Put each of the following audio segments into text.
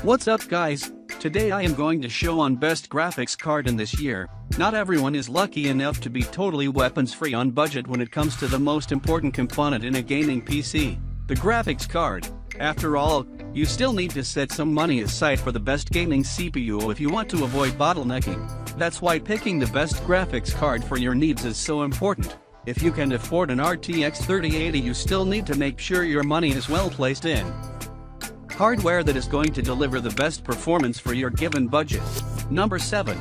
What's up guys? Today I am going to show on best graphics card in this year. Not everyone is lucky enough to be totally weapons free on budget when it comes to the most important component in a gaming PC, the graphics card. After all, you still need to set some money aside for the best gaming CPU if you want to avoid bottlenecking. That's why picking the best graphics card for your needs is so important. If you can afford an RTX 3080, you still need to make sure your money is well placed in hardware that is going to deliver the best performance for your given budget. Number 7.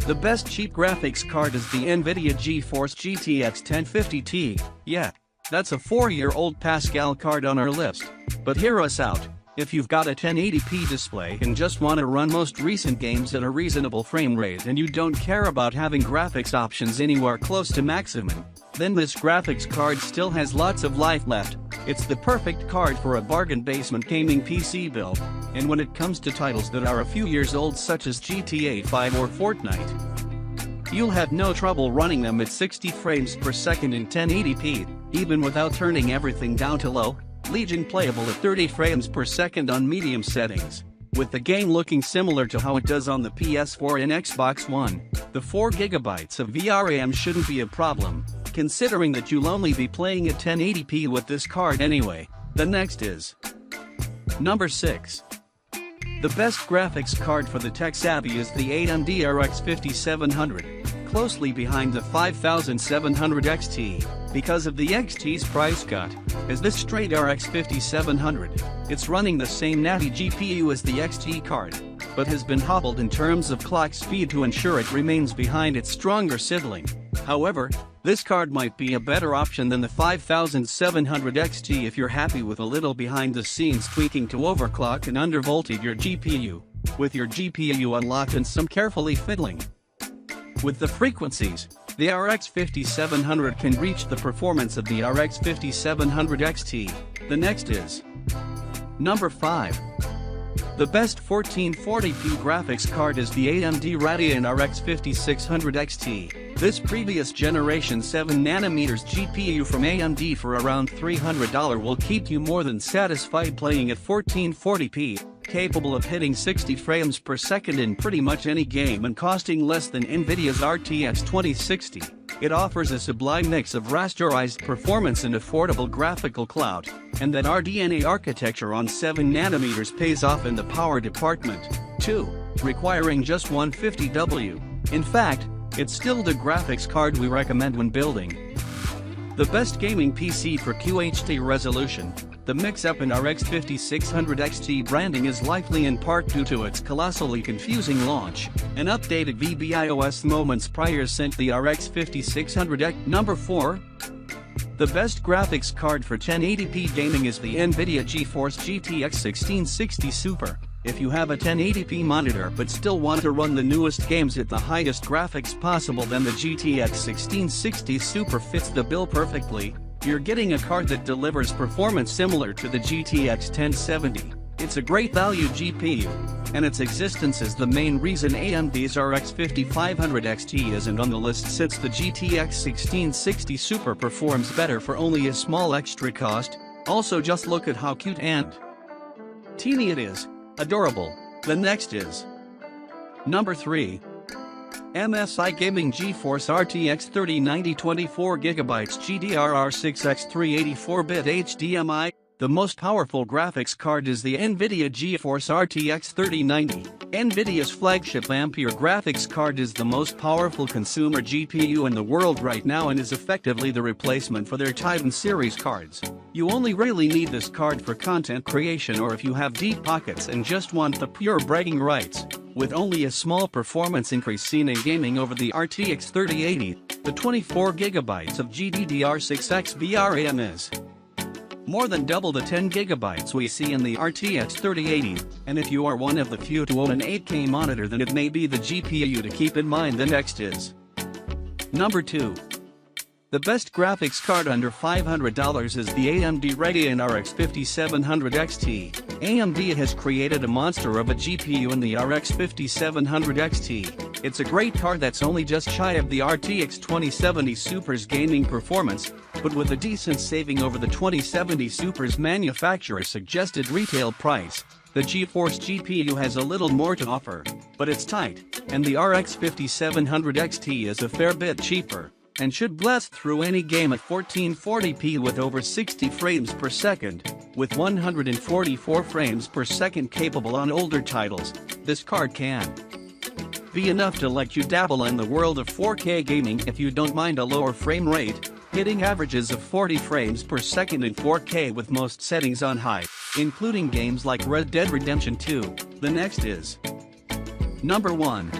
The best cheap graphics card is the NVIDIA GeForce GTX 1050 Ti. Yeah, that's a 4-year-old Pascal card on our list. But hear us out. If you've got a 1080p display and just want to run most recent games at a reasonable frame rate and you don't care about having graphics options anywhere close to maximum, then this graphics card still has lots of life left. It's the perfect card for a bargain basement gaming PC build. And when it comes to titles that are a few years old such as GTA 5 or Fortnite, you'll have no trouble running them at 60 frames per second in 1080p, even without turning everything down to low. Legion playable at 30 frames per second on medium settings. With the game looking similar to how it does on the PS4 and Xbox One, the 4GB of VRAM shouldn't be a problem, considering that you'll only be playing at 1080p with this card anyway. The next is Number 6. The best graphics card for the TechSavvy is the AMD RX 5700, closely behind the 5700 XT. Because of the XT's price cut, as this straight RX 5700, it's running the same natty GPU as the XT card, but has been hobbled in terms of clock speed to ensure it remains behind its stronger sibling. However, this card might be a better option than the 5700 XT if you're happy with a little behind-the-scenes tweaking to overclock and undervoltage your GPU, with your GPU unlocked and some carefully fiddling with the frequencies. The RX 5700 can reach the performance of the RX 5700 XT. The next is Number 5. The best 1440p graphics card is the AMD RADEON RX 5600 XT. This previous generation 7nm GPU from AMD for around $300 will keep you more than satisfied playing at 1440p, capable of hitting 60 frames per second in pretty much any game and costing less than NVIDIA's RTX 2060. It offers a sublime mix of rasterized performance and affordable graphical clout, and that RDNA architecture on 7nm pays off in the power department, too, requiring just 150W. In fact, it's still the graphics card we recommend when building the best gaming PC for QHD resolution. The mix-up in RX 5600 XT branding is likely in part due to its colossally confusing launch. An updated VBIOS moments prior sent the RX 5600 X. Number 4. The best graphics card for 1080p gaming is the NVIDIA GeForce GTX 1660 Super. If you have a 1080p monitor but still want to run the newest games at the highest graphics possible, then the GTX 1660 Super fits the bill perfectly. You're getting a card that delivers performance similar to the GTX 1070. It's a great value GPU, and its existence is the main reason AMD's RX 5500 XT isn't on the list, since the GTX 1660 Super performs better for only a small extra cost. Also, just look at how cute and teeny it is. Adorable. The next is Number 3. MSI Gaming GeForce RTX 3090 24GB GDDR6X 384-bit HDMI. The most powerful graphics card is the NVIDIA GeForce RTX 3090. NVIDIA's flagship Ampere graphics card is the most powerful consumer GPU in the world right now and is effectively the replacement for their Titan series cards. You only really need this card for content creation or if you have deep pockets and just want the pure bragging rights. With only a small performance increase seen in gaming over the RTX 3080, the 24GB of GDDR6X VRAM is more than double the 10GB we see in the RTX 3080, and if you are one of the few to own an 8K monitor, then it may be the GPU to keep in mind. The next is Number 2. The best graphics card under $500 is the AMD RADEON RX 5700 XT. AMD has created a monster of a GPU in the RX 5700 XT. It's a great card that's only just shy of the RTX 2070 Super's gaming performance, but with a decent saving over the 2070 Super's manufacturer's suggested retail price. The GeForce GPU has a little more to offer, but it's tight, and the RX 5700 XT is a fair bit cheaper, and should blast through any game at 1440p with over 60 frames per second, with 144 frames per second capable on older titles. This card can be enough to let you dabble in the world of 4K gaming if you don't mind a lower frame rate, hitting averages of 40 frames per second in 4K with most settings on high, including games like Red Dead Redemption 2. The next is Number 1.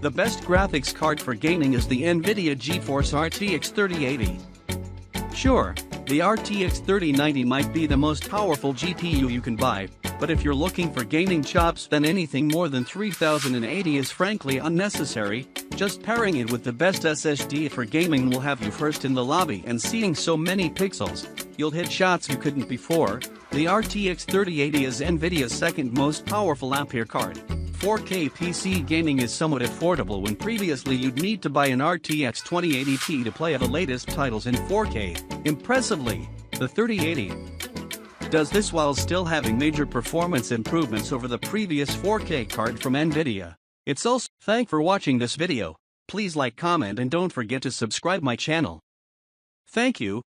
The best graphics card for gaming is the NVIDIA GeForce RTX 3080. Sure, the RTX 3090 might be the most powerful GPU you can buy, but if you're looking for gaming chops, then anything more than 3080 is frankly unnecessary. Just pairing it with the best SSD for gaming will have you first in the lobby, and seeing so many pixels, you'll hit shots you couldn't before. The RTX 3080 is NVIDIA's second most powerful Ampere card. 4K PC gaming is somewhat affordable when previously you'd need to buy an RTX 2080 Ti to play the latest titles in 4K. Impressively, the 3080 does this while still having major performance improvements over the previous 4K card from NVIDIA. It's also. Thanks for watching this video. Please like, comment, and don't forget to subscribe my channel. Thank you.